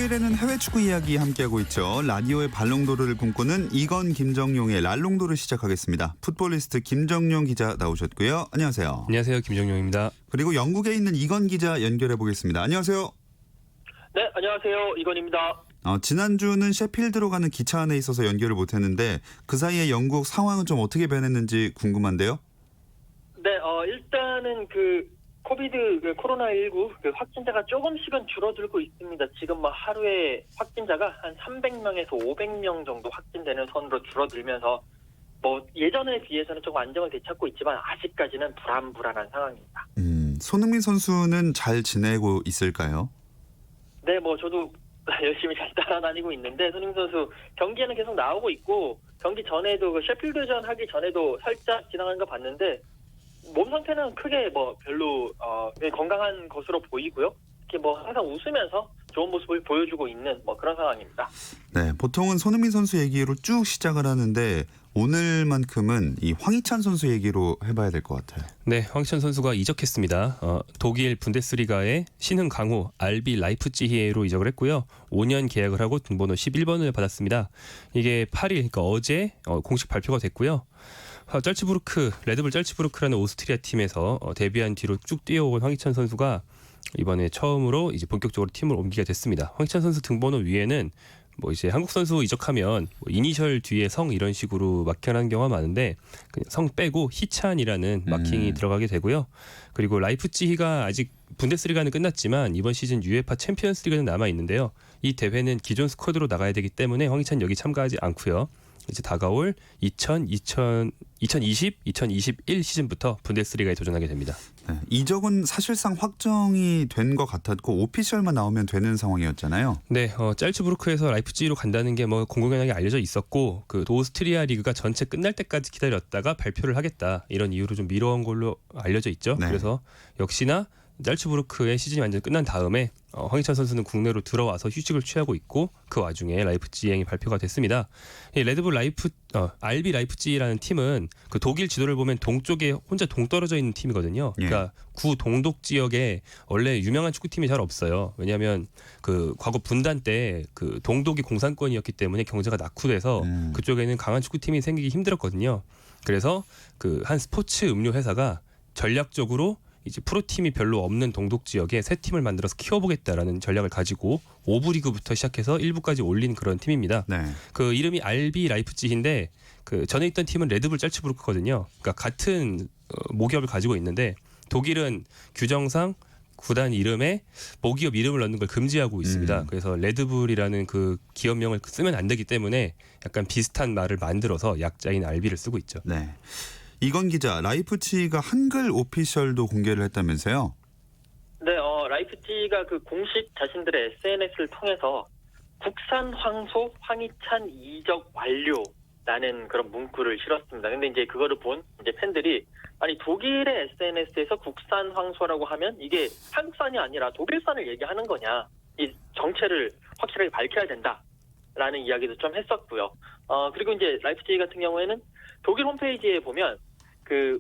화요일에는 해외 축구 이야기 함께하고 있죠. 라디오의 발롱도르를 꿈꾸는 이건 김정용의 랄롱도르 시작하겠습니다. 풋볼리스트 김정용 기자 나오셨고요. 안녕하세요. 안녕하세요. 김정용입니다. 그리고 영국에 있는 이건 기자 연결해 보겠습니다. 안녕하세요. 네, 안녕하세요. 이건입니다. 지난주는 셰필드로 가는 기차 안에 있어서 연결을 못했는데 그 사이에 영국 상황은 좀 어떻게 변했는지 궁금한데요. 네, 일단은 코로나19 확진자가 조금씩은 줄어들고 있습니다. 지금 하루에 확진자가 한 300명에서 500명 정도 확진되는 선으로 줄어들면서 예전에 비해서는 조금 안정을 되찾고 있지만 아직까지는 불안한 상황입니다. 손흥민 선수는 잘 지내고 있을까요? 네, 저도 열심히 잘 따라다니고 있는데 손흥민 선수 경기에는 계속 나오고 있고 경기 전에도 셰필드전 하기 전에도 살짝 지나가는 거 봤는데 몸 상태는 크게 별로 건강한 것으로 보이고요. 특히 항상 웃으면서 좋은 모습을 보여주고 있는 그런 상황입니다. 네, 보통은 손흥민 선수 얘기로 쭉 시작을 하는데 오늘만큼은 이 황희찬 선수 얘기로 해봐야 될 것 같아요. 네, 황희찬 선수가 이적했습니다. 독일 분데스리가의 신흥 강호 RB 라이프치히로 이적을 했고요. 5년 계약을 하고 등번호 11번을 받았습니다. 이게 8일, 그러니까 어제 공식 발표가 됐고요. 레드불 짤츠부르크라는 오스트리아 팀에서 데뷔한 뒤로 쭉 뛰어온 황희찬 선수가 이번에 처음으로 이제 본격적으로 팀을 옮기게 됐습니다. 황희찬 선수 등번호 위에는 이제 한국 선수 이적하면 이니셜 뒤에 성 이런 식으로 마킹하는 경우가 많은데 그냥 성 빼고 희찬이라는 마킹이 들어가게 되고요. 그리고 라이프치히가 아직 분데스리가는 끝났지만 이번 시즌 UEFA 챔피언스리그는 남아 있는데요. 이 대회는 기존 스쿼드로 나가야 되기 때문에 황희찬 여기 참가하지 않고요. 이제 다가올 2020, 2021 시즌부터 분데스리가에 도전하게 됩니다. 네, 이적은 사실상 확정이 된 것 같았고 오피셜만 나오면 되는 상황이었잖아요. 네, 짤츠부르크에서 라이프치히로 간다는 게 공공연하게 알려져 있었고 그 오스트리아 리그가 전체 끝날 때까지 기다렸다가 발표를 하겠다 이런 이유로 좀 미뤄온 걸로 알려져 있죠. 네. 그래서 역시나 짤츠부르크의 시즌이 완전 끝난 다음에 황희찬 선수는 국내로 들어와서 휴식을 취하고 있고 그 와중에 라이프치히행이 발표가 됐습니다. 이 레드불 RB 라이프치히라는 팀은 그 독일 지도를 보면 동쪽에 혼자 동떨어져 있는 팀이거든요. 그러니까 구 동독 지역에 원래 유명한 축구팀이 잘 없어요. 왜냐하면 그 과거 분단 때 그 동독이 공산권이었기 때문에 경제가 낙후돼서 그쪽에는 강한 축구팀이 생기기 힘들었거든요. 그래서 그 한 스포츠 음료 회사가 전략적으로 이제 프로팀이 별로 없는 동독 지역에 새 팀을 만들어서 키워보겠다라는 전략을 가지고 5부 리그부터 시작해서 1부까지 올린 그런 팀입니다. 네. 그 이름이 RB 라이프치히인데 그 전에 있던 팀은 레드불 짤츠부르크거든요. 그러니까 같은 모기업을 가지고 있는데 독일은 규정상 구단 이름에 모기업 이름을 넣는 걸 금지하고 있습니다. 그래서 레드불이라는 그 기업명을 쓰면 안 되기 때문에 약간 비슷한 말을 만들어서 약자인 RB를 쓰고 있죠. 네. 이건 기자, 라이프치히가 한글 오피셜도 공개를 했다면서요? 네, 라이프치히가 공식 자신들의 SNS를 통해서 국산 황소 황희찬 이적 완료라는 그런 문구를 실었습니다. 근데 이제 그거를 본 팬들이 아니 독일의 SNS에서 국산 황소라고 하면 이게 한국산이 아니라 독일산을 얘기하는 거냐? 이 정체를 확실하게 밝혀야 된다라는 이야기도 좀 했었고요. 그리고 이제 라이프치히 같은 경우에는 독일 홈페이지에 보면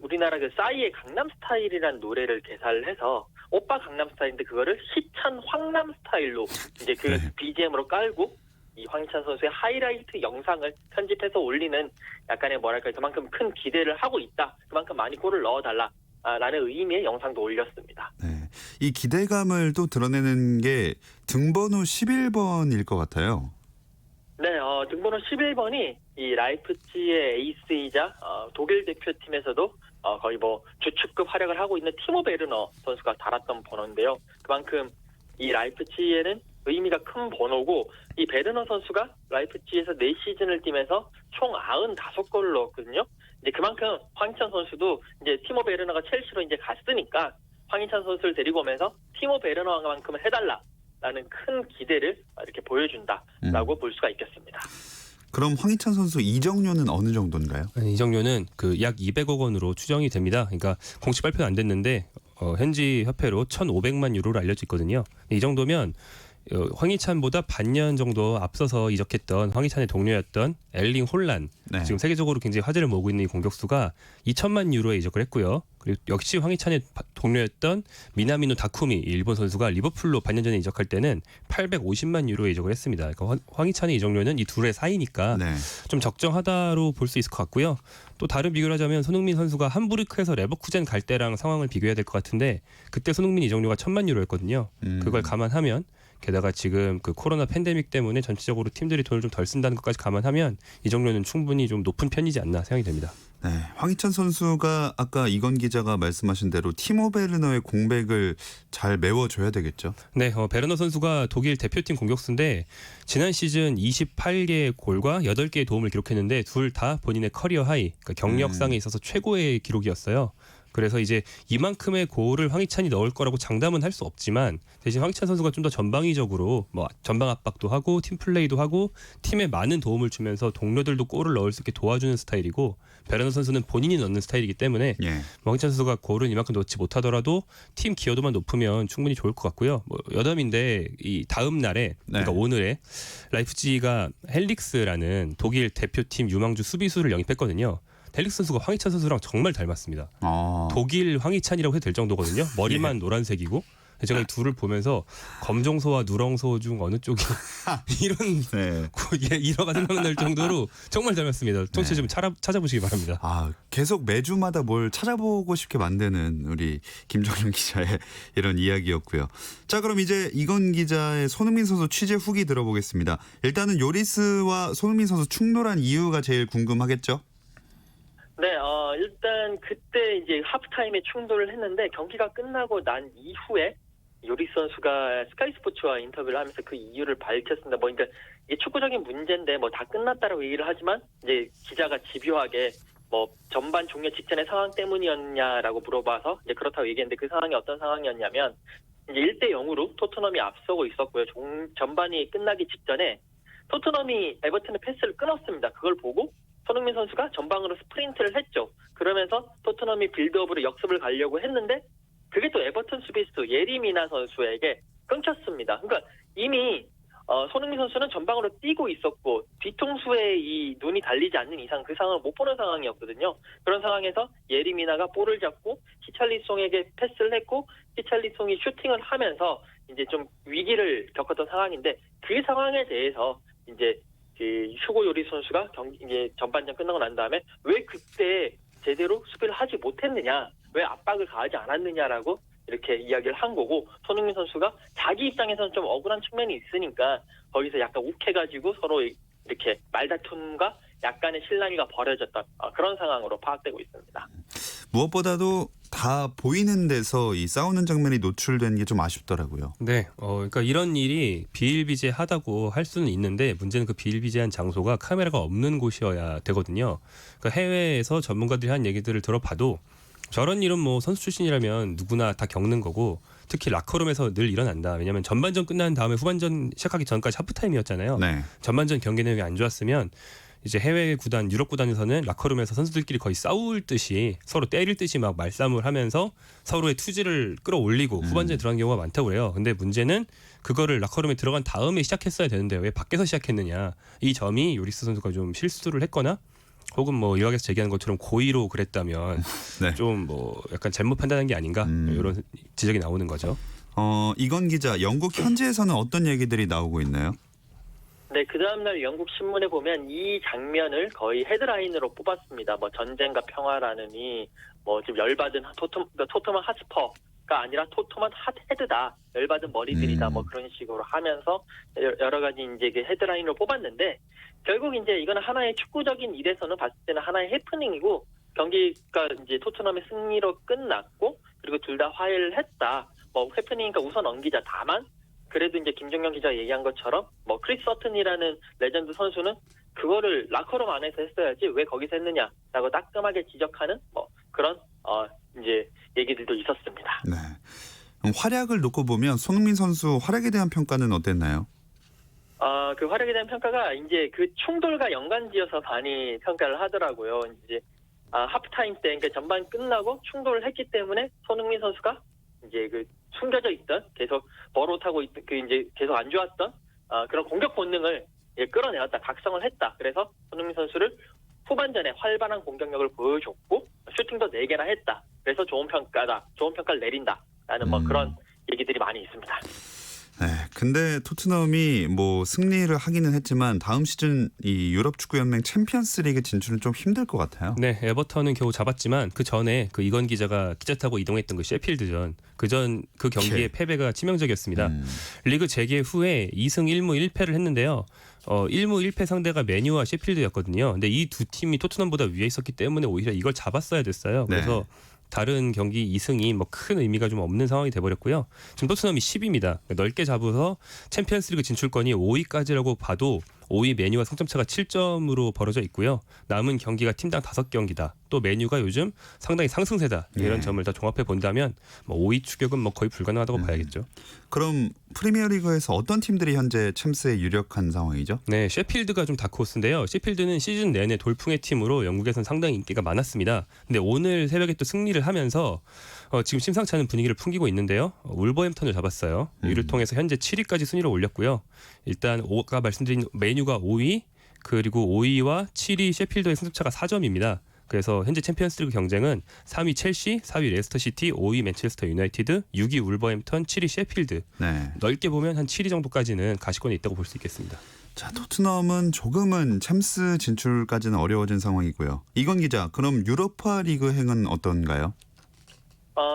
우리나라 싸이의 강남스타일이라는 노래를 개사를 해서 오빠 강남스타일인데 그거를 희찬 황남 스타일로 이제 BGM으로 깔고 이 황희찬 선수의 하이라이트 영상을 편집해서 올리는 약간의 그만큼 큰 기대를 하고 있다. 그만큼 많이 골을 넣어달라라는 의미의 영상도 올렸습니다. 네, 이 기대감을 또 드러내는 게 등번호 11번일 것 같아요. 네, 등번호 11번이 이 라이프치히의 에이스이자 독일 대표팀에서도 거의 주축급 활약을 하고 있는 티모 베르너 선수가 달았던 번호인데요. 그만큼 이 라이프치히에는 의미가 큰 번호고 이 베르너 선수가 라이프치히에서 4시즌을 뛰면서 총 95골을 넣었거든요. 이제 그만큼 황희찬 선수도 이제 티모 베르너가 첼시로 이제 갔으니까 황희찬 선수를 데리고 오면서 티모 베르너만큼은 해달라라는 큰 기대를 이렇게 보여준다라고 볼 수가 있겠습니다. 그럼 황희찬 선수 이적료는 어느 정도인가요? 이적료는 약 200억 원으로 추정이 됩니다. 그러니까 공식 발표는 안 됐는데 현지 화폐로 1,500만 유로로 알려져 있거든요. 이 정도면 황희찬보다 반년 정도 앞서서 이적했던 황희찬의 동료였던 엘링 홀란 네. 지금 세계적으로 굉장히 화제를 모으고 있는 이 공격수가 2천만 유로에 이적을 했고요. 그리고 역시 황희찬의 동료였던 미나미노 다쿠미 일본 선수가 리버풀로 반년 전에 이적할 때는 850만 유로에 이적을 했습니다. 그러니까 황희찬의 이적료는 이 둘의 사이니까 네. 좀 적정하다로 볼 수 있을 것 같고요. 또 다른 비교를 하자면 손흥민 선수가 함부르크에서 레버쿠젠 갈 때랑 상황을 비교해야 될 것 같은데 그때 손흥민 이적료가 1,000만 유로였거든요. 그걸 감안하면 게다가 지금 그 코로나 팬데믹 때문에 전체적으로 팀들이 돈을 좀 덜 쓴다는 것까지 감안하면 이적료는 충분히 좀 높은 편이지 않나 생각이 됩니다. 네, 황희찬 선수가 아까 이건 기자가 말씀하신 대로 티모 베르너의 공백을 잘 메워줘야 되겠죠. 네, 베르너 선수가 독일 대표팀 공격수인데 지난 시즌 28개의 골과 8개의 도움을 기록했는데 둘 다 본인의 커리어 하이, 그러니까 경력상에 있어서 최고의 기록이었어요. 그래서 이제 이만큼의 골을 황희찬이 넣을 거라고 장담은 할 수 없지만 대신 황희찬 선수가 좀 더 전방위적으로 뭐 전방 압박도 하고 팀 플레이도 하고 팀에 많은 도움을 주면서 동료들도 골을 넣을 수 있게 도와주는 스타일이고 베르너 선수는 본인이 넣는 스타일이기 때문에 예. 황희찬 선수가 골은 이만큼 넣지 못하더라도 팀 기여도만 높으면 충분히 좋을 것 같고요. 뭐 여담인데 이 다음 날에 그러니까 오늘에 라이프치히가 헬릭스라는 독일 대표팀 유망주 수비수를 영입했거든요. 헬릭스 선수가 황희찬 선수랑 정말 닮았습니다. 독일 황희찬이라고 해도 될 정도거든요. 머리만 노란색이고 제가 이 둘을 보면서 검정소와 누렁소 중 어느 쪽이 이런 일화가 생각날 정도로 정말 닮았습니다. 청취자 좀 찾아보시기 바랍니다. 아, 계속 매주마다 뭘 찾아보고 싶게 만드는 우리 김정용 기자의 이런 이야기였고요. 자, 그럼 이제 이건 기자의 손흥민 선수 취재 후기 들어보겠습니다. 일단은 요리스와 손흥민 선수 충돌한 이유가 제일 궁금하겠죠? 네, 일단 그때 이제 하프타임에 충돌을 했는데 경기가 끝나고 난 이후에 요리스 선수가 스카이 스포츠와 인터뷰를 하면서 그 이유를 밝혔습니다. 뭐 그러니까 이게 축구적인 문제인데 뭐 다 끝났다라고 얘기를 하지만 이제 기자가 집요하게 뭐 전반 종료 직전의 상황 때문이었냐라고 물어봐서 이제 그렇다고 얘기했는데 그 상황이 어떤 상황이었냐면 이제 1대 0으로 토트넘이 앞서고 있었고요. 전반이 끝나기 직전에 토트넘이 에버튼의 패스를 끊었습니다. 그걸 보고 손흥민 선수가 전방으로 스프린트를 했죠. 그러면서 토트넘이 빌드업으로 역습을 가려고 했는데 그게 또 에버튼 수비수 예리미나 선수에게 끊겼습니다. 그러니까 이미 손흥민 선수는 전방으로 뛰고 있었고 뒤통수에 이 눈이 달리지 않는 이상 그 상황을 못 보는 상황이었거든요. 그런 상황에서 예리미나가 볼을 잡고 히찰리송에게 패스를 했고 히찰리송이 슈팅을 하면서 이제 좀 위기를 겪었던 상황인데 그 상황에 대해서 이제 그 휴고 요리스 선수가 이제 전반전 끝나고 난 다음에 왜 그때 제대로 수비를 하지 못했느냐, 왜 압박을 가하지 않았느냐라고 이렇게 이야기를 한 거고 손흥민 선수가 자기 입장에서는 좀 억울한 측면이 있으니까 거기서 약간 욱해가지고 서로 이렇게 말다툼과 약간의 실랑이가 벌어졌던 그런 상황으로 파악되고 있습니다. 무엇보다도 다 보이는 데서 이 싸우는 장면이 노출된 게 좀 아쉽더라고요. 네, 그러니까 이런 일이 비일비재하다고 할 수는 있는데 문제는 그 비일비재한 장소가 카메라가 없는 곳이어야 되거든요. 그러니까 해외에서 전문가들이 한 얘기들을 들어봐도 저런 일은 뭐 선수 출신이라면 누구나 다 겪는 거고 특히 라커룸에서 늘 일어난다. 왜냐하면 전반전 끝난 다음에 후반전 시작하기 전까지 하프타임이었잖아요. 네. 전반전 경기 내용이 안 좋았으면 이제 해외 구단, 유럽 구단에서는 라커룸에서 선수들끼리 거의 싸울 듯이 서로 때릴 듯이 막 말싸움을 하면서 서로의 투지를 끌어올리고 후반전에 들어간 경우가 많다고 그래요. 근데 문제는 그거를 라커룸에 들어간 다음에 시작했어야 되는데 왜 밖에서 시작했느냐. 이 점이 요리스 선수가 좀 실수를 했거나 혹은 뭐 일각에서 제기하는 것처럼 고의로 그랬다면 네. 좀 뭐 약간 잘못 판단한 게 아닌가 이런 지적이 나오는 거죠. 이건 기자, 영국 현지에서는 어떤 얘기들이 나오고 있나요? 네, 그 다음날 영국 신문에 보면 이 장면을 거의 헤드라인으로 뽑았습니다. 뭐 전쟁과 평화라느니 뭐 지금 열받은 토트넘 핫스퍼가 아니라 토트넘 핫헤드다, 열받은 머리들이다, 뭐 그런 식으로 하면서 여러 가지 이제 그 헤드라인으로 뽑았는데 결국 이제 이거는 하나의 축구적인 일에서는 봤을 때는 하나의 해프닝이고 경기가 이제 토트넘의 승리로 끝났고 그리고 둘 다 화해를 했다. 뭐 해프닝이니까 우선 넘기자. 다만 그래도 이제 김정영 기자가 얘기한 것처럼 뭐 크리스 서튼이라는 레전드 선수는 그거를 라커룸 안에서 했어야지 왜 거기서 했느냐라고 따끔하게 지적하는 뭐 그런 이제 얘기들도 있었습니다. 네. 활약을 놓고 보면 손흥민 선수 활약에 대한 평가는 어땠나요? 그 활약에 대한 평가가 이제 그 충돌과 연관지어서 많이 평가를 하더라고요. 이제 하프타임 때 그러니까 전반 끝나고 충돌을 했기 때문에 손흥민 선수가 이제 그 숨겨져 있던 계속 버릇하고 있던 그 이제 계속 안 좋았던 그런 공격 본능을 끌어내었다, 각성을 했다. 그래서 손흥민 선수를 후반전에 활발한 공격력을 보여줬고 슈팅도 4개나 했다. 그래서 좋은 평가를 내린다라는 뭐 그런 얘기들이 많이 있습니다. 네, 근데 토트넘이 뭐 승리를 하기는 했지만 다음 시즌 이 유럽 축구 연맹 챔피언스리그 진출은 좀 힘들 것 같아요. 네, 에버턴은 겨우 잡았지만 그 전에 그 이건 기자가 기차 타고 이동했던 그 셰필드전 그 경기의 패배가 치명적이었습니다. 리그 재개 후에 2승 1무 1패를 했는데요. 1무 1패 상대가 메뉴와 셰필드였거든요. 근데 이 두 팀이 토트넘보다 위에 있었기 때문에 오히려 이걸 잡았어야 됐어요. 그래서 다른 경기 2승이 뭐 큰 의미가 좀 없는 상황이 돼버렸고요. 지금 토트넘이 10위입니다. 넓게 잡아서 챔피언스리그 진출권이 5위까지라고 봐도 5위 메뉴와 승점차가 7점으로 벌어져 있고요. 남은 경기가 팀당 5경기다. 또 메뉴가 요즘 상당히 상승세다. 이런 점을 다 종합해 본다면 뭐 5위 추격은 뭐 거의 불가능하다고 봐야겠죠. 그럼 프리미어리그에서 어떤 팀들이 현재 챔스에 유력한 상황이죠? 네, 셰필드가 좀 다크호스인데요. 셰필드는 시즌 내내 돌풍의 팀으로 영국에선 상당히 인기가 많았습니다. 근데 오늘 새벽에 또 승리를 하면서 지금 심상치 않은 분위기를 풍기고 있는데요. 울버햄턴을 잡았어요. 이를 통해서 현재 7위까지 순위를 올렸고요. 일단 아까 말씀드린 메뉴가 5위 그리고 5위와 7위 셰필드의 승점차가 4점입니다. 그래서 현재 챔피언스리그 경쟁은 3위 첼시, 4위 레스터시티, 5위 맨체스터 유나이티드, 6위 울버햄턴, 7위 셰필드. 네. 넓게 보면 한 7위 정도까지는 가시권에 있다고 볼 수 있겠습니다. 자, 토트넘은 조금은 챔스 진출까지는 어려워진 상황이고요. 이건 기자, 그럼 유로파 리그 행은 어떤가요?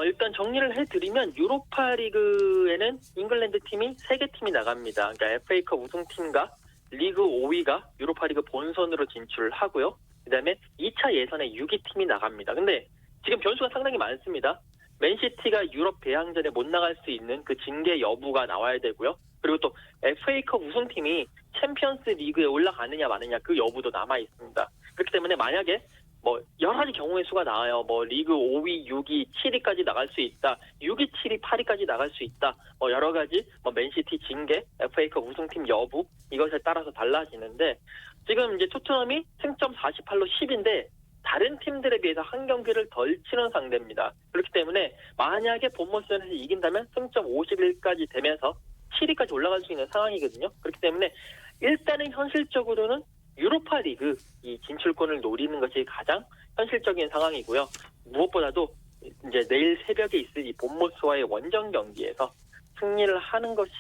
일단 정리를 해드리면 유로파 리그에는 잉글랜드 팀이 3개 팀이 나갑니다. 그러니까 FA컵 우승팀과 리그 5위가 유로파 리그 본선으로 진출을 하고요. 그다음에 2차 예선에 6위 팀이 나갑니다. 근데 지금 변수가 상당히 많습니다. 맨시티가 유럽 대항전에 못 나갈 수 있는 그 징계 여부가 나와야 되고요. 그리고 또 FA컵 우승팀이 챔피언스 리그에 올라가느냐 마느냐 그 여부도 남아 있습니다. 그렇기 때문에 만약에 뭐 여러 가지 경우의 수가 나와요. 뭐 리그 5위, 6위, 7위까지 나갈 수 있다. 6위, 7위, 8위까지 나갈 수 있다. 뭐 여러 가지 뭐 맨시티 징계, FA컵 우승팀 여부 이것에 따라서 달라지는데 지금 이제 토트넘이 승점 48로 10인데 다른 팀들에 비해서 한 경기를 덜 치는 상대입니다. 그렇기 때문에 만약에 본머스전에서 이긴다면 승점 51까지 되면서 7위까지 올라갈 수 있는 상황이거든요. 그렇기 때문에 일단은 현실적으로는 유로파 리그 이 진출권을 노리는 것이 가장 현실적인 상황이고요. 무엇보다도 이제 내일 새벽에 있을 이 본머스와의 원정 경기에서 승리를 하는 것이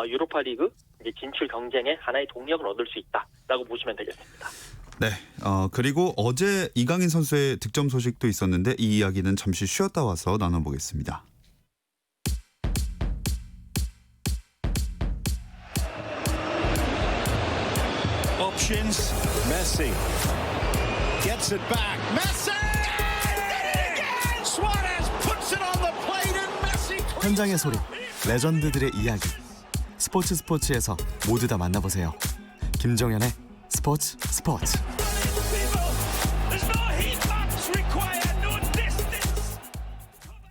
유로파 리그 이제 진출 경쟁에 하나의 동력을 얻을 수 있다라고 보시면 되겠습니다. 네. 그리고 어제 이강인 선수의 득점 소식도 있었는데 이 이야기는 잠시 쉬었다 와서 나눠보겠습니다. Options. Messi gets it back. Messi! Suarez puts it on the plate and Messi. 현장의 소리, 레전드들의 이야기. 스포츠에서 모두 다 만나보세요. 김정현의 스포츠.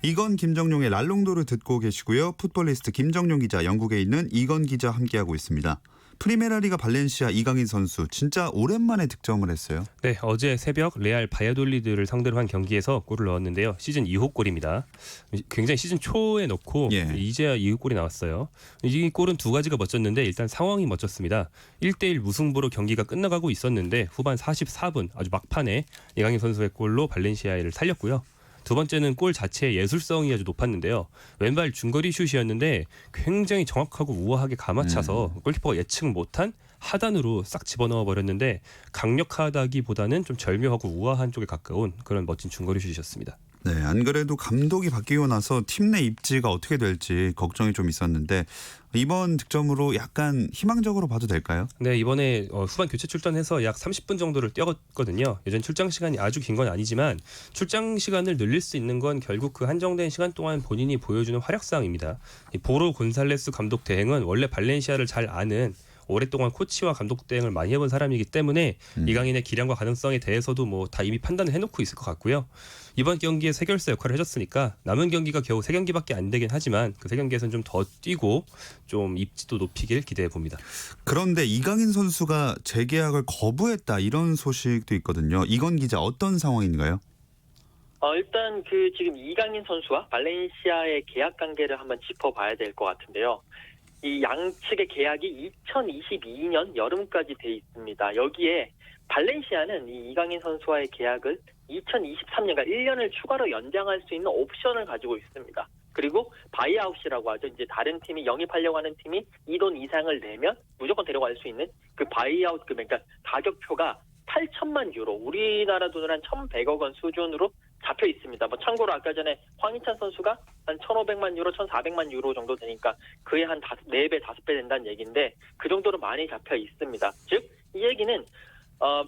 이건 김정용의 랄롱도를 듣고 계시고요. 풋볼리스트 김정용 기자, 영국에 있는 이건 기자 함께하고 있습니다. 프리메라리가 발렌시아 이강인 선수 진짜 오랜만에 득점을 했어요. 네, 어제 새벽 레알 바야돌리드를 상대로 한 경기에서 골을 넣었는데요. 시즌 2호 골입니다. 굉장히 시즌 초에 넣고 이제야 2호 골이 나왔어요. 이 골은 두 가지가 멋졌는데 일단 상황이 멋졌습니다. 1대1 무승부로 경기가 끝나가고 있었는데 후반 44분 아주 막판에 이강인 선수의 골로 발렌시아를 살렸고요. 두 번째는 골 자체의 예술성이 아주 높았는데요. 왼발 중거리 슛이었는데 굉장히 정확하고 우아하게 감아차서 골키퍼가 예측 못한 하단으로 싹 집어넣어 버렸는데 강력하다기보다는 좀 절묘하고 우아한 쪽에 가까운 그런 멋진 중거리 슛이었습니다. 네, 안 그래도 감독이 바뀌고 나서 팀 내 입지가 어떻게 될지 걱정이 좀 있었는데 이번 득점으로 약간 희망적으로 봐도 될까요? 네, 이번에 후반 교체 출전해서 약 30분 정도를 뛰었거든요. 예전 출장 시간이 아주 긴 건 아니지만 출장 시간을 늘릴 수 있는 건 결국 그 한정된 시간 동안 본인이 보여주는 활약상입니다. 보로 곤살레스 감독 대행은 원래 발렌시아를 잘 아는 오랫동안 코치와 감독 대행을 많이 해본 사람이기 때문에 이강인의 기량과 가능성에 대해서도 뭐 다 이미 판단을 해놓고 있을 것 같고요. 이번 경기에 세결사 역할을 해줬으니까 남은 경기가 겨우 3경기밖에 안 되긴 하지만 그 3경기에서는 좀 더 뛰고 좀 입지도 높이길 기대해 봅니다. 그런데 이강인 선수가 재계약을 거부했다 이런 소식도 있거든요. 이건 기자 어떤 상황인가요? 일단 그 지금 이강인 선수와 발렌시아의 계약 관계를 한번 짚어봐야 될 것 같은데요. 이 양측의 계약이 2022년 여름까지 돼 있습니다. 여기에 발렌시아는 이 이강인 선수와의 계약을 2023년, 그러니까 1년을 추가로 연장할 수 있는 옵션을 가지고 있습니다. 그리고 바이아웃이라고 하죠. 이제 다른 팀이 영입하려고 하는 팀이 이 돈 이상을 내면 무조건 데려갈 수 있는 그 바이아웃 금액, 그러니까 가격표가 8천만 유로, 우리나라 돈으로 한 1,100억 원 수준으로 잡혀 있습니다. 뭐 참고로 아까 전에 황희찬 선수가 한 1,500만 유로, 1,400만 유로 정도 되니까 그에 한 4배, 5배 된다는 얘기인데 그 정도로 많이 잡혀 있습니다. 즉, 이 얘기는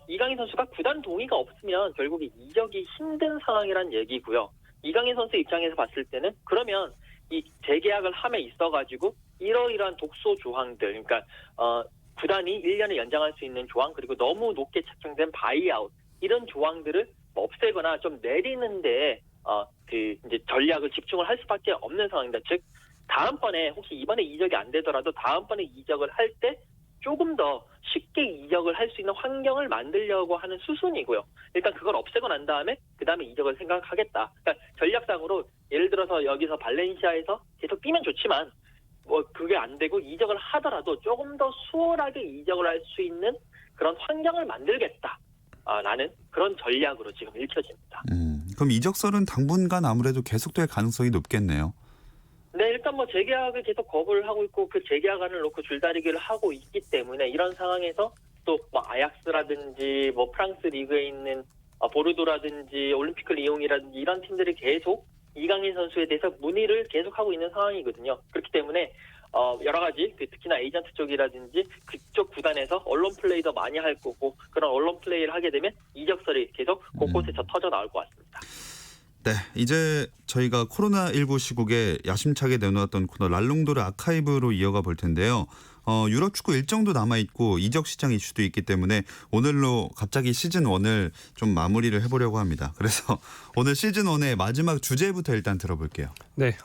이강인 선수가 구단 동의가 없으면 결국에 이적이 힘든 상황이란 얘기고요. 이강인 선수 입장에서 봤을 때는 그러면 이 재계약을 함에 있어가지고 이러이러한 독소 조항들, 그러니까 구단이 1년을 연장할 수 있는 조항, 그리고 너무 높게 책정된 바이아웃 이런 조항들을 없애거나 좀 내리는데 그 이제 전략을 집중을 할 수밖에 없는 상황입니다. 즉 다음번에 혹시 이번에 이적이 안 되더라도 다음번에 이적을 할 때 조금 더 쉽게 이적을 할 수 있는 환경을 만들려고 하는 수순이고요. 일단 그걸 없애고 난 다음에 그 다음에 이적을 생각하겠다. 그러니까 전략상으로 예를 들어서 여기서 발렌시아에서 계속 뛰면 좋지만 뭐 그게 안 되고 이적을 하더라도 조금 더 수월하게 이적을 할 수 있는 그런 환경을 만들겠다. 라는 그런 전략으로 지금 읽혀집니다. 그럼 이적설은 당분간 아무래도 계속될 가능성이 높겠네요. 네, 일단 뭐 재계약을 계속 거부를 하고 있고 그 재계약안을 놓고 줄다리기를 하고 있기 때문에 이런 상황에서 또 뭐 아약스라든지 뭐 프랑스 리그에 있는 보르도라든지 올림피크 리옹이라든지 이런 팀들이 계속 이강인 선수에 대해서 문의를 계속하고 있는 상황이거든요. 그렇기 때문에 여러 가지 특히나 에이전트 쪽이라든지 그쪽 구단에서 언론 플레이도 많이 할 거고 그런 언론 플레이를 하게 되면 이적설이 계속 곳곳에서 터져 나올 것 같습니다. 네, 이제 저희가 코로나19 시국에 야심차게 내놓았던 코너 랄롱도르 아카이브로 이어가 볼 텐데요. 유럽 축구 일정도 남아있고 이적 시장 이슈도 있기 때문에 오늘로 갑자기 시즌1을 좀 마무리를 해보려고 합니다. 그래서 오늘 시즌1의 마지막 주제부터 일단 들어볼게요. 네,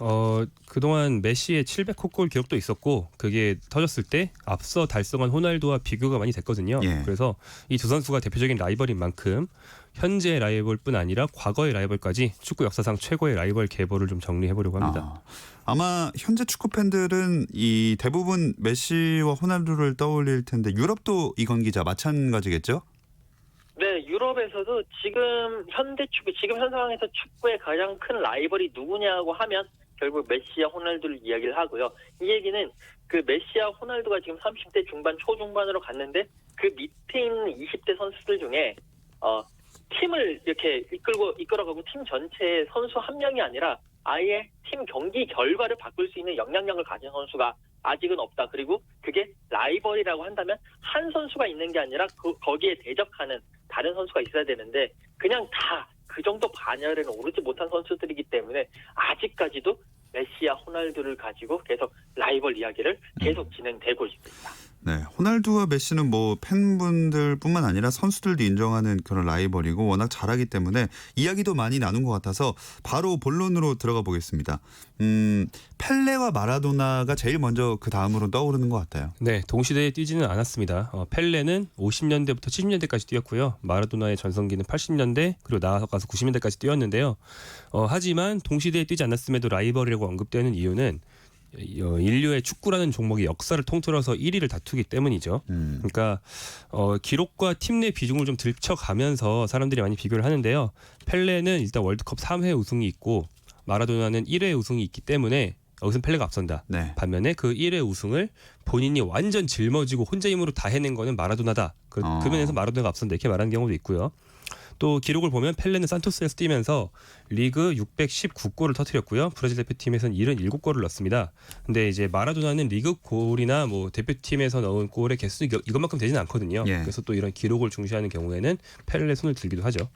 그동안 메시의 700홈골 기록도 있었고 그게 터졌을 때 앞서 달성한 호날두와 비교가 많이 됐거든요. 예. 그래서 이 두 선수가 대표적인 라이벌인 만큼 현재 라이벌뿐 아니라 과거의 라이벌까지 축구 역사상 최고의 라이벌 계보를 좀 정리해보려고 합니다. 아마 현재 축구 팬들은 이 대부분 메시와 호날두를 떠올릴 텐데 유럽도 이건 기자 마찬가지겠죠? 네, 유럽에서도 지금 현대 축구, 지금 현 상황에서 축구의 가장 큰 라이벌이 누구냐고 하면 결국 메시와 호날두를 이야기를 하고요. 이 얘기는 그 메시와 호날두가 지금 30대 중반, 초중반으로 갔는데 그 밑에 있는 20대 선수들 중에 팀을 이렇게 이끌어가고 팀 전체의 선수 한 명이 아니라 아예 팀 경기 결과를 바꿀 수 있는 영향력을 가진 선수가 아직은 없다. 그리고 그게 라이벌이라고 한다면 한 선수가 있는 게 아니라 거기에 대적하는 다른 선수가 있어야 되는데 그냥 다 그 정도 반열에는 오르지 못한 선수들이기 때문에 아직까지도 메시와 호날두를 가지고 계속 라이벌 이야기를 계속 진행되고 있습니다. 네, 호날두와 메시는 뭐 팬분들뿐만 아니라 선수들도 인정하는 그런 라이벌이고 워낙 잘하기 때문에 이야기도 많이 나눈 것 같아서 바로 본론으로 들어가 보겠습니다. 펠레와 마라도나가 제일 먼저 그 다음으로 떠오르는 것 같아요. 네, 동시대에 뛰지는 않았습니다. 펠레는 50년대부터 70년대까지 뛰었고요. 마라도나의 전성기는 80년대 그리고 나아가서 90년대까지 뛰었는데요. 하지만 동시대에 뛰지 않았음에도 라이벌이라고 언급되는 이유는 인류의 축구라는 종목이 역사를 통틀어서 1위를 다투기 때문이죠. 그러니까 기록과 팀 내 비중을 좀 들춰가면서 사람들이 많이 비교를 하는데요. 펠레는 일단 월드컵 3회 우승이 있고 마라도나는 1회 우승이 있기 때문에 여기서는 펠레가 앞선다. 네. 반면에 그 1회 우승을 본인이 완전 짊어지고 혼자 힘으로 다 해낸 거는 마라도나다. 그 면에서 마라도나가 앞선다 이렇게 말하는 경우도 있고요. 또 기록을 보면 펠레는 산토스에서 뛰면서 리그 619골을 터뜨렸고요. 브라질 대표팀에서는 77골을 넣었습니다. 근데 이제 마라도나는 리그 골이나 뭐 대표팀에서 넣은 골의 개수 이것만큼 되지는 않거든요. 예. 그래서 또 이런 기록을 중시하는 경우에는 펠레 손을 들기도 하죠.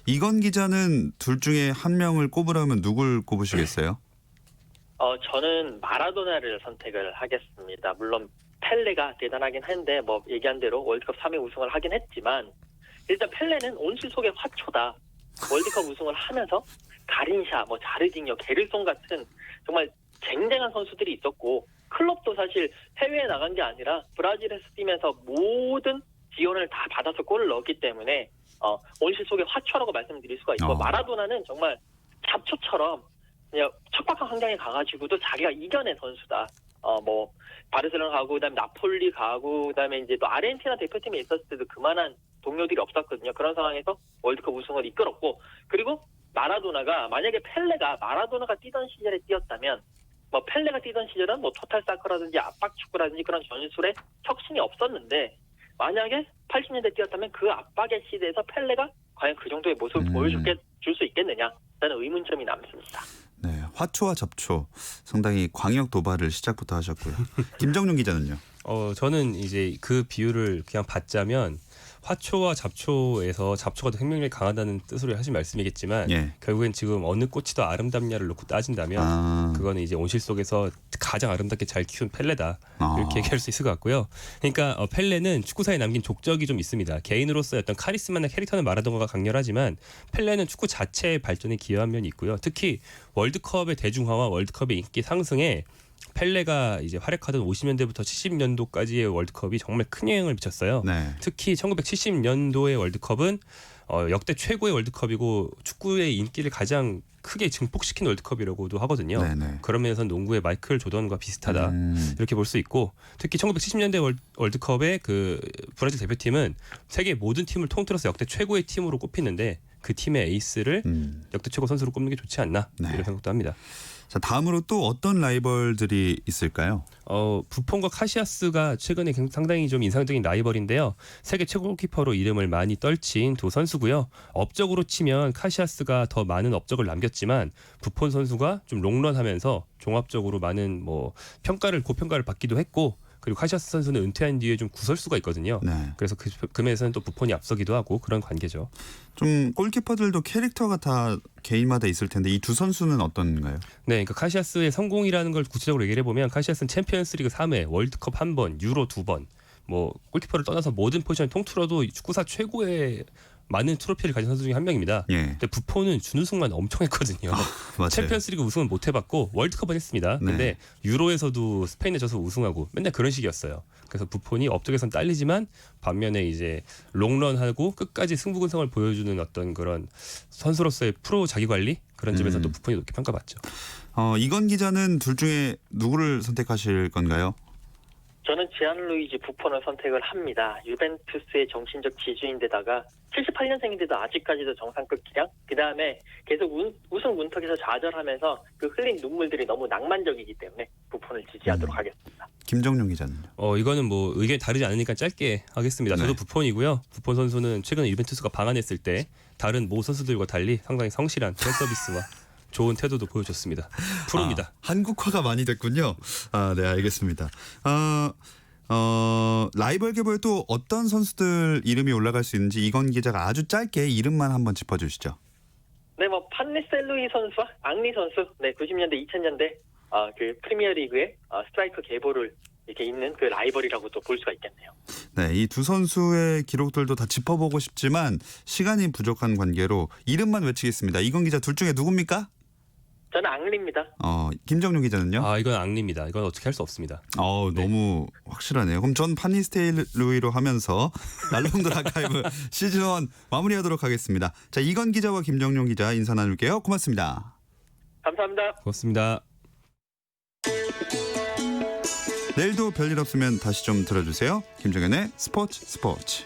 이건 기자는 둘 중에 한 명을 꼽으라면 누굴 꼽으시겠어요? 저는 마라도나를 선택을 하겠습니다. 물론 펠레가 대단하긴 한데 뭐 얘기한 대로 월드컵 3회 우승을 하긴 했지만 일단 펠레는 온실 속의 화초다. 월드컵 우승을 하면서 가린샤, 뭐 자르딩요, 게르송 같은 정말 쟁쟁한 선수들이 있었고 클럽도 사실 해외에 나간 게 아니라 브라질에서 뛰면서 모든 지원을 다 받아서 골을 넣었기 때문에 온실 속의 화초라고 말씀드릴 수가 있고 마라도나는 정말 잡초처럼 그냥 척박한 환경에 가가지고도 자기가 이겨낸 선수다. 뭐 바르셀로나 가고 그다음에 나폴리 가고 그다음에 이제 또 아르헨티나 대표팀에 있었을 때도 그만한 동료들이 없었거든요. 그런 상황에서 월드컵 우승을 이끌었고 그리고 마라도나가 만약에 펠레가 마라도나가 뛰던 시절에 뛰었다면 뭐 펠레가 뛰던 시절은 뭐 토탈 사커라든지 압박 축구라든지 그런 전술에 혁신이 없었는데 만약에 80년대 뛰었다면 그 압박의 시대에서 펠레가 과연 그 정도의 모습을 보여줄 수 있겠느냐라는 의문점이 남습니다. 네, 화초와 잡초 상당히 광역 도발을 시작부터 하셨고요. 김정윤 기자는요? 저는 이제 그 비유를 그냥 받자면 화초와 잡초에서 잡초가 더 생명력이 강하다는 뜻으로 하신 말씀이겠지만 예. 결국엔 지금 어느 꽃이 더 아름답냐를 놓고 따진다면 그거는 이제 온실 속에서 가장 아름답게 잘 키운 펠레다 이렇게 얘기할 수 있을 것 같고요. 그러니까 펠레는 축구사에 남긴 족적이 좀 있습니다. 개인으로서의 어떤 카리스마나 캐릭터는 마라도나가 강렬하지만 펠레는 축구 자체의 발전에 기여한 면이 있고요. 특히 월드컵의 대중화와 월드컵의 인기 상승에 펠레가 이제 활약하던 50년대부터 70년도까지의 월드컵이 정말 큰 영향을 미쳤어요. 네. 특히 1970년도의 월드컵은 역대 최고의 월드컵이고 축구의 인기를 가장 크게 증폭시킨 월드컵이라고도 하거든요. 네네. 그런 면에서 농구의 마이클 조던과 비슷하다 이렇게 볼 수 있고 특히 1970년대 월드컵의 그 브라질 대표팀은 세계 모든 팀을 통틀어서 역대 최고의 팀으로 꼽히는데 그 팀의 에이스를 역대 최고 선수로 꼽는 게 좋지 않나 네. 이런 생각도 합니다. 자, 다음으로 또 어떤 라이벌들이 있을까요? 부폰과 카시아스가 최근에 상당히 좀 인상적인 라이벌인데요. 세계 최고 골키퍼로 이름을 많이 떨친 두 선수고요. 업적으로 치면 카시아스가 더 많은 업적을 남겼지만 부폰 선수가 좀 롱런하면서 종합적으로 많은 뭐 고평가를 받기도 했고 그리고 카시아스 선수는 은퇴한 뒤에 좀 구설수가 있거든요. 네. 그래서 그 면에서는 또 부폰이 앞서기도 하고 그런 관계죠. 좀 골키퍼들도 캐릭터가 다 개인마다 있을 텐데 이 두 선수는 어떤가요? 네, 그러니까 카시아스의 성공이라는 걸 구체적으로 얘기를 해보면 카시아스는 챔피언스리그 3회, 월드컵 1번, 유로 2번, 뭐 골키퍼를 떠나서 모든 포지션을 통틀어도 축구사 최고의 많은 트로피를 가진 선수 중에 한 명입니다. 예. 근데 부폰은 준우승만 엄청 했거든요. 맞아요. 챔피언스리그 우승은 못 해봤고 월드컵은 했습니다. 네. 근데 유로에서도 스페인에 져서 우승하고 맨날 그런 식이었어요. 그래서 부폰이 업적에선 딸리지만 반면에 이제 롱런하고 끝까지 승부근성을 보여주는 어떤 그런 선수로서의 프로 자기관리 그런 점에서 또 부폰이 높게 평가받죠. 이건 기자는 둘 중에 누구를 선택하실 건가요? 저는 지안루이지 부폰을 선택을 합니다. 유벤투스의 정신적 지주인데다가 78년생인데도 아직까지도 정상급 기량. 그다음에 계속 우승 문턱에서 좌절하면서 그 흘린 눈물들이 너무 낭만적이기 때문에 부폰을 지지하도록 하겠습니다. 김정윤 기자는요? 이거는 뭐 의견이 다르지 않으니까 짧게 하겠습니다. 저도 네. 부폰이고요. 부폰 선수는 최근에 유벤투스가 방한했을 때 다른 모 선수들과 달리 상당히 성실한 팬 서비스와 좋은 태도도 보여줬습니다. 프로입니다. 한국화가 많이 됐군요. 네, 알겠습니다. 라이벌 계보에 또 어떤 선수들 이름이 올라갈 수 있는지 이건 기자가 아주 짧게 이름만 한번 짚어주시죠. 네, 뭐 판니셀루이 선수와 앙리 선수, 네, 90년대, 2000년대 그 프리미어리그의 스트라이커 계보를 이렇게 있는 그 라이벌이라고도 볼 수가 있겠네요. 네, 이 두 선수의 기록들도 다 짚어보고 싶지만 시간이 부족한 관계로 이름만 외치겠습니다. 이건 기자 둘 중에 누굽니까? 저는 앙리입니다. 김정윤 기자는요? 이건 앙리입니다. 이건 어떻게 할 수 없습니다. 너무 확실하네요. 그럼 전 파니스테일루이로 하면서 날롱들 아카이브 시즌1 마무리하도록 하겠습니다. 자, 이건 기자와 김정윤 기자 인사 나눌게요. 고맙습니다. 감사합니다. 고맙습니다. 내일도 별일 없으면 다시 좀 들어주세요. 김정윤의 스포츠.